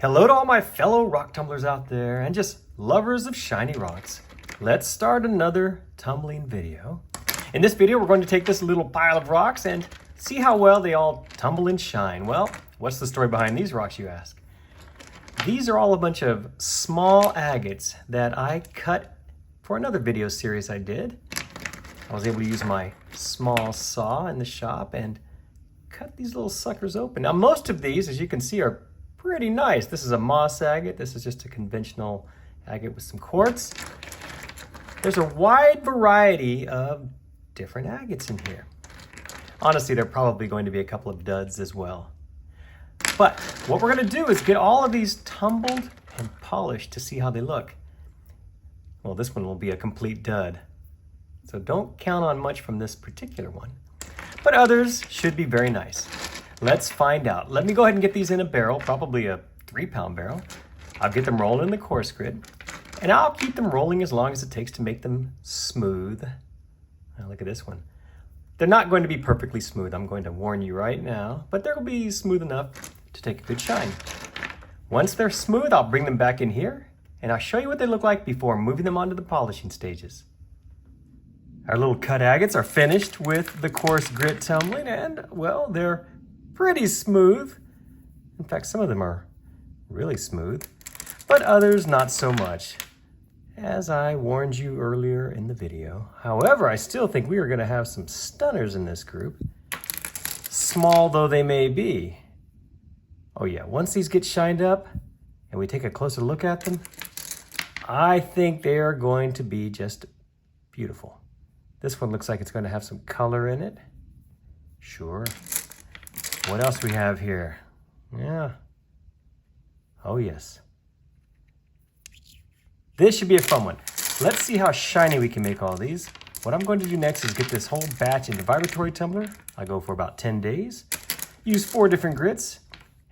Hello to all my fellow rock tumblers out there and just lovers of shiny rocks. Let's start another tumbling video. In this video, we're going to take this little pile of rocks and see how well they all tumble and shine. Well, what's the story behind these rocks, you ask? These are all a bunch of small agates that I cut for another video series I did. I was able to use my small saw in the shop and cut these little suckers open. Now, most of these, as you can see, are pretty nice. This is a moss agate. This is just a conventional agate with some quartz. There's a wide variety of different agates in here. Honestly, there are probably going to be a couple of duds as well. But what we're going to do is get all of these tumbled and polished to see how they look. Well, this one will be a complete dud. So don't count on much from this particular one. But others should be very nice. Let's find out. Let me go ahead and get these in a barrel, probably a 3-pound barrel. I'll get them rolling in the coarse grid, and I'll keep them rolling as long as it takes to make them smooth. Now look at this one. They're not going to be perfectly smooth, I'm going to warn you right now, but they'll be smooth enough to take a good shine. Once they're smooth, I'll bring them back in here, and I'll show you what they look like before moving them onto the polishing stages. Our little cut agates are finished with the coarse grit tumbling, and well, they're pretty smooth. In fact, some of them are really smooth, but others not so much, as I warned you earlier in the video. However, I still think we are going to have some stunners in this group, small though they may be. Oh yeah, once these get shined up and we take a closer look at them, I think they are going to be just beautiful. This one looks like it's going to have some color in it. Sure. What else we have here? Yeah. Oh, yes. This should be a fun one. Let's see how shiny we can make all these. What I'm going to do next is get this whole batch in the vibratory tumbler. I go for about 10 days. Use 4 different grits.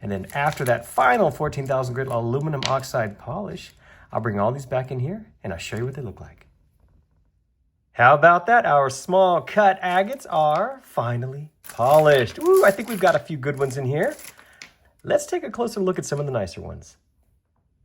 And then after that final 14,000 grit aluminum oxide polish, I'll bring all these back in here and I'll show you what they look like. How about that? Our small cut agates are finally polished. Ooh, I think we've got a few good ones in here. Let's take a closer look at some of the nicer ones.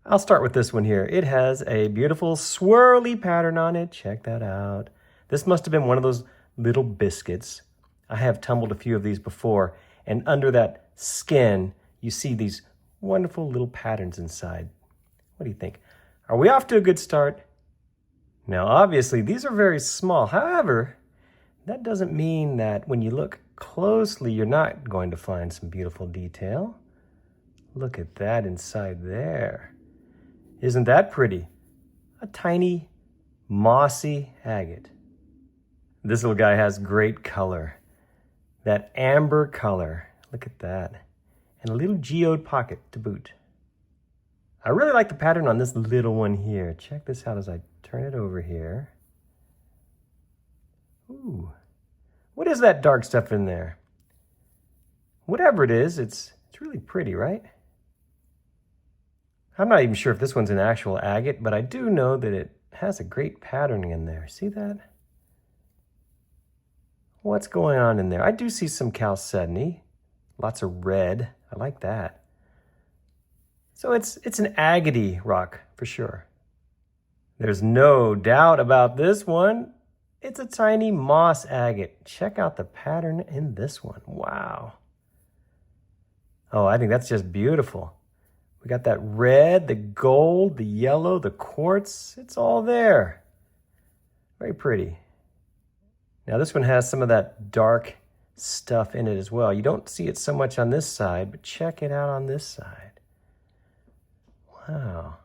I'll start with this one here. It has a beautiful swirly pattern on it. Check that out. This must have been one of those little biscuits. I have tumbled a few of these before, and under that skin, you see these wonderful little patterns inside. What do you think? Are we off to a good start? Now, obviously, these are very small. However, that doesn't mean that when you look closely, you're not going to find some beautiful detail. Look at that inside there. Isn't that pretty? A tiny, mossy agate. This little guy has great color. That amber color. Look at that. And a little geode pocket to boot. I really like the pattern on this little one here. Check this out as I turn it over here. Ooh, what is that dark stuff in there? Whatever it is, it's really pretty, right? I'm not even sure if this one's an actual agate, but I do know that it has a great patterning in there. See that? What's going on in there? I do see some chalcedony, lots of red. I like that. So it's an agate rock for sure. There's no doubt about this one. It's a tiny moss agate. Check out the pattern in this one. Wow. Oh, I think that's just beautiful. We got that red, the gold, the yellow, the quartz. It's all there. Very pretty. Now this one has some of that dark stuff in it as well. You don't see it so much on this side, but check it out on this side. Wow.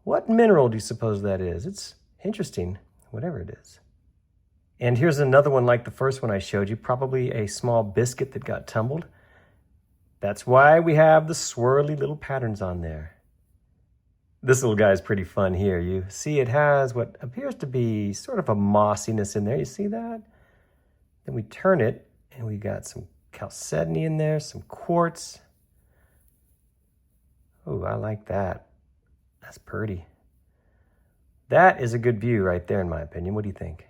What mineral do you suppose that is? It's interesting, whatever it is. And here's another one like the first one I showed you, probably a small biscuit that got tumbled. That's why we have the swirly little patterns on there. This little guy is pretty fun here. You see it has what appears to be sort of a mossiness in there. You see that? Then we turn it and we got some chalcedony in there, some quartz. Oh, I like that. That's pretty. That is a good view right there, in my opinion. What do you think?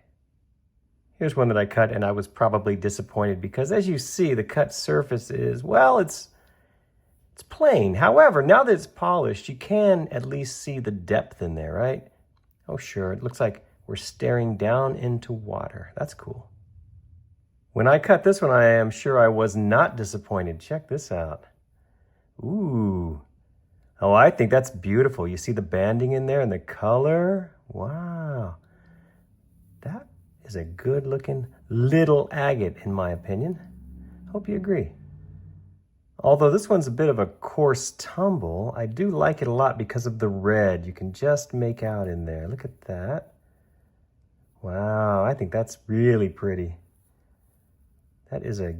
Here's one that I cut, and I was probably disappointed because, as you see, the cut surface is, well, it's It's plain. However, now that it's polished, you can at least see the depth in there, right? Oh, sure. It looks like we're staring down into water. That's cool. When I cut this one, I am sure I was not disappointed. Check this out. Ooh. Oh, I think that's beautiful. You see the banding in there and the color? Wow. That is a good looking little agate in my opinion. Hope you agree. Although this one's a bit of a coarse tumble, I do like it a lot because of the red you can just make out in there. Look at that. Wow, I think that's really pretty. That is a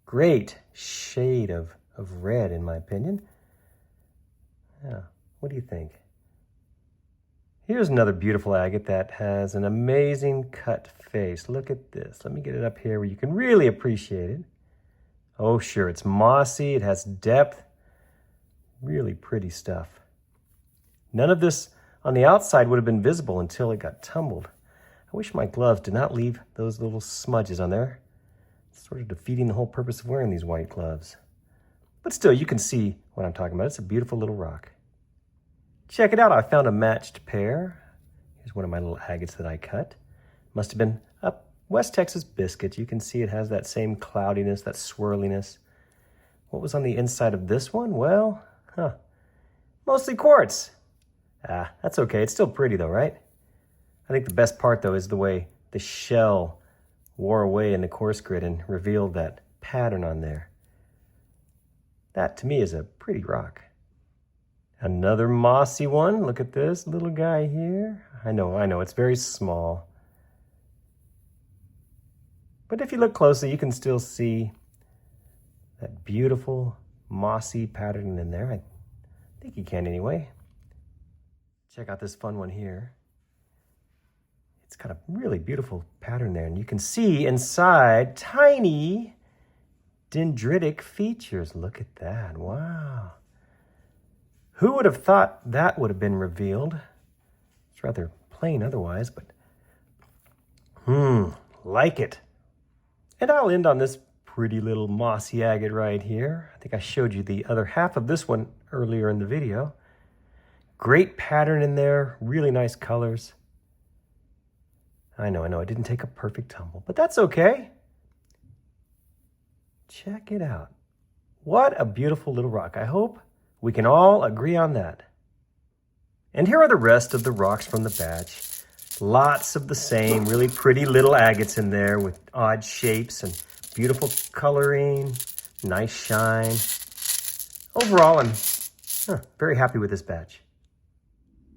great shade of red in my opinion. Yeah, what do you think? Here's another beautiful agate that has an amazing cut face. Look at this. Let me get it up here where you can really appreciate it. Oh, sure, it's mossy, it has depth. Really pretty stuff. None of this on the outside would have been visible until it got tumbled. I wish my gloves did not leave those little smudges on there. It's sort of defeating the whole purpose of wearing these white gloves. But still, you can see what I'm talking about. It's a beautiful little rock. Check it out, I found a matched pair. Here's one of my little agates that I cut. Must have been up West Texas biscuit. You can see it has that same cloudiness, that swirliness. What was on the inside of this one? Well, mostly quartz. That's okay. It's still pretty though, right? I think the best part though is the way the shell wore away in the coarse grit and revealed that pattern on there. That to me is a pretty rock. Another mossy one. Look at this little guy here. I know, it's very small. But if you look closely, you can still see that beautiful mossy pattern in there. I think you can anyway. Check out this fun one here. It's got a really beautiful pattern there, and you can see inside tiny dendritic features. Look at that, wow. Who would have thought that would have been revealed? It's rather plain otherwise, but like it. And I'll end on this pretty little mossy agate right here. I think I showed you the other half of this one earlier in the video. Great pattern in there, really nice colors. I know, it didn't take a perfect tumble, but that's okay. Check it out. What a beautiful little rock. I hope we can all agree on that. And here are the rest of the rocks from the batch. Lots of the same really pretty little agates in there with odd shapes and beautiful coloring, nice shine. Overall, I'm very happy with this batch.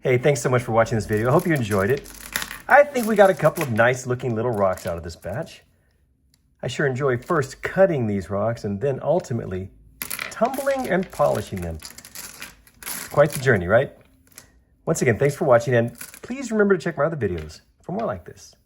Hey, thanks so much for watching this video. I hope you enjoyed it. I think we got a couple of nice looking little rocks out of this batch. I sure enjoy first cutting these rocks and then ultimately tumbling and polishing them. It's quite the journey, right? Once again, thanks for watching, and please remember to check my other videos for more like this.